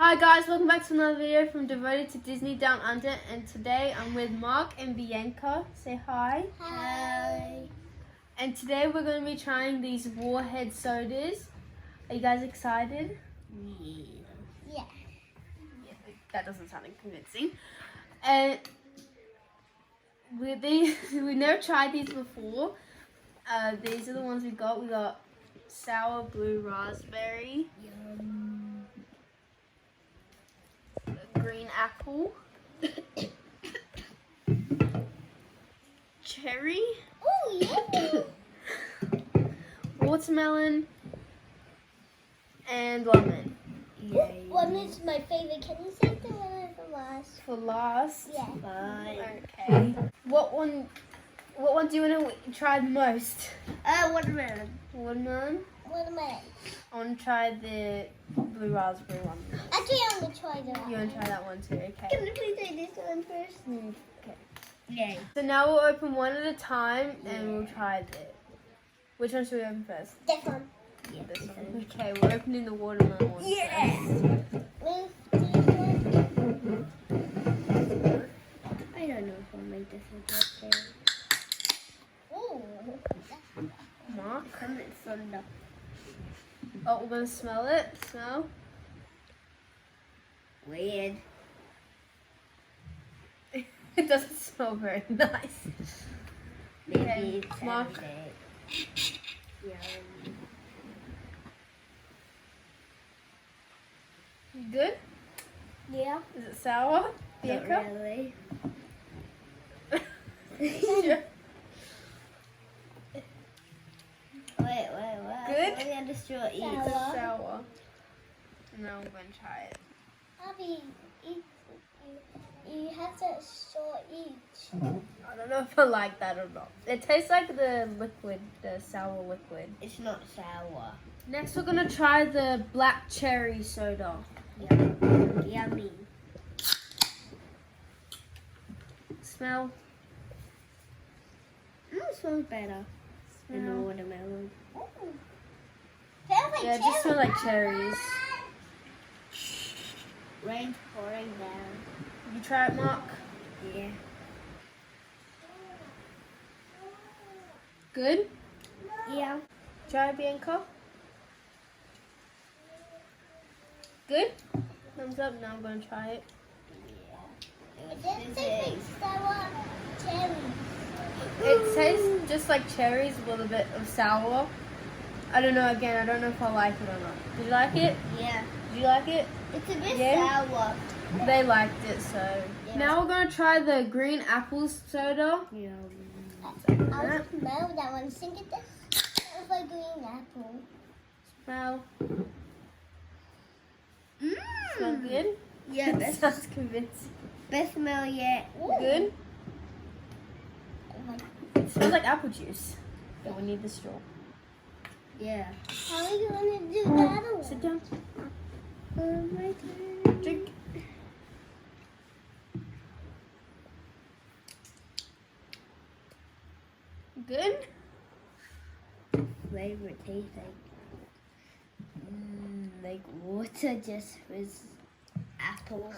Hi guys, welcome back to another video from Devoted to Disney Down Under, and today I'm with Mark and Bianca. Say hi. Hi. And today we're going to be trying these Warhead sodas. Are you guys excited? Yeah. That doesn't sound convincing. And we've never tried these before. These are the ones we got. We got sour blue raspberry. Yum. Green apple, cherry, Oh, yeah. watermelon, and lemon. Yay. One is my favorite. Can you say the one for last? For last? Yeah. Fine. Okay. What one do you want to try the most? Watermelon. Watermelon? Watermelon. I want to try the blue raspberry one. Actually, I want to try that. You want to try that one too? Okay. Can we please try this one first? Okay. Yay. So now we'll open one at a time and we'll try it. Which one should we open first? This one. Yeah, this one. Okay, we're opening the watermelon one. Yeah. First. I don't know if I'll make this one okay. Oh. Mark. Come in thunder. Oh, we're gonna smell it. Smell. Weird. It doesn't smell very nice. Maybe Okay, it's Mark. Yum. You good? Yeah. Is it sour? Not Bianca? really. Sure. Wait. Good? Only under straw eat. It's sour. Now I'm gonna try it. Abby, you have to straw each. I don't know if I like that or not. It tastes like the liquid, the sour liquid. It's not sour. Next we're gonna try the black cherry soda. Yummy. Smell. It smells better than the Smell. watermelon. Yeah, it just smells like cherries. Rain's pouring down. You try it, Mark? Yeah. Good? Yeah. Try it, Bianca? Good? Thumbs up. Now I'm gonna try it. It doesn't taste like sour cherry. It tastes just like cherries with a little bit of sour. I don't know, again, I don't know if I like it or not. Did you like it? Yeah. Did you like it? It's a bit Yeah. sour. They liked it, so. Yeah. Now we're gonna try the green apple soda. Yum. I'll smell that one. Think it this. It's like green apple. Smell. Mmm. Smell good? Yeah, That best, sounds convincing. best smell yet. Good? Oh my. It smells like apple juice. Yeah, we need the straw. Yeah. How are you gonna do that one? Sit down. My turn. Drink. Good? Flavor tastes like water just with apples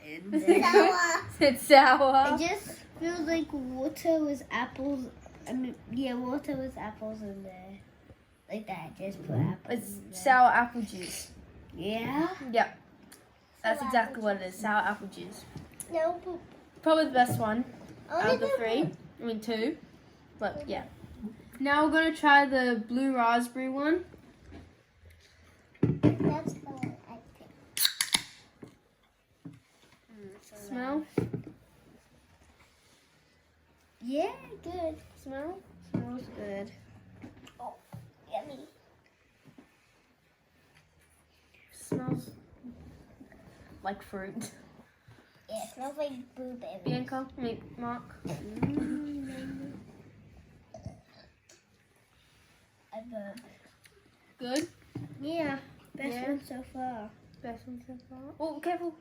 in there. Sour. It's sour. It just feels like water with apples. I mean, yeah, water with apples in there. Like that, just put apples It's in there. sour apple juice. Yeah? Yep. That's exactly what it is. Sour apple juice. No. Probably the best one out Only of the the three. I mean, two. But yeah. Now we're going to try the blue raspberry one. That's good, I think. Smell. Yeah, good. Smell. Smells good. Oh, yummy. Smells like fruit. Yeah, it smells like blueberries. Bianca, Mark. Good? Yeah, best Yeah. one so far. Best one so far. Oh, careful.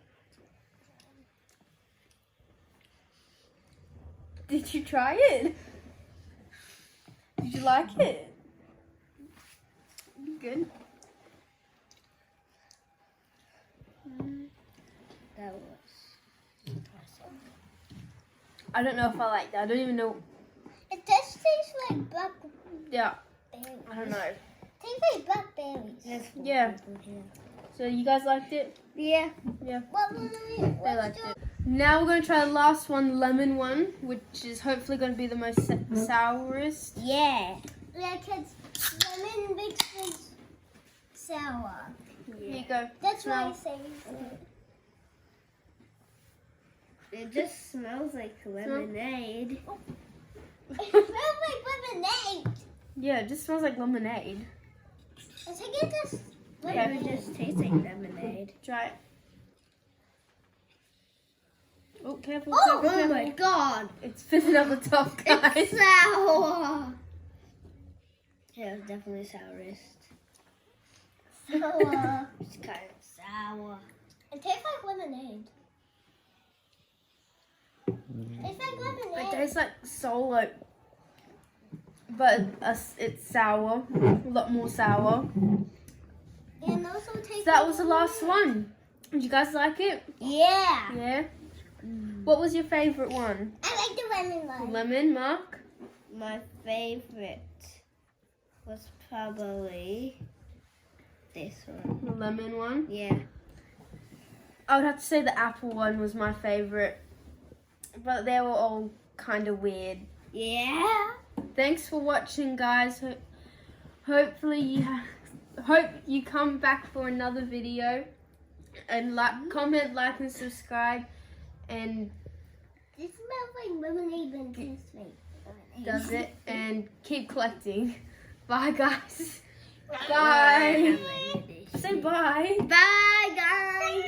Did you try it? Did you like it? Good. I don't know if I like that. I don't even know. It does taste like blackberries. Yeah, I don't know. Tastes like blackberries. Yeah. So you guys liked it? Yeah. Yeah. They They liked it. Now we're going to try the last one, the lemon one, which is hopefully going to be the most sourest. Yeah. Yeah, because lemon makes sour. Here you go. That's why Smell. I say it just smells like lemonade. It smells like lemonade. Yeah, it just smells like lemonade. I think it just Okay. just tastes like lemonade. Try it. Oh, careful, Oh, careful, careful. my god. It's spitting out the top, guys. It's sour. Yeah, it's definitely sourest. Sour. It's kind of sour. It tastes like lemonade. It's like It lemonade. tastes like solo, but it's sour. A lot more sour. And also tastes So that like was the last one. Did you guys like it? Yeah. Yeah? What was your favourite one? I like the lemon one. Lemon, Mark? My favorite was probably this one. The lemon one? Yeah. I would have to say the apple one was my favourite. But they were all kind of weird. Yeah. Thanks for watching, guys. Hopefully hope you come back for another video. And comment, like, and subscribe. And This smells like lemonade and tastes like lemonade. does it. And keep collecting. Bye, guys. Bye. Say bye. Bye, guys.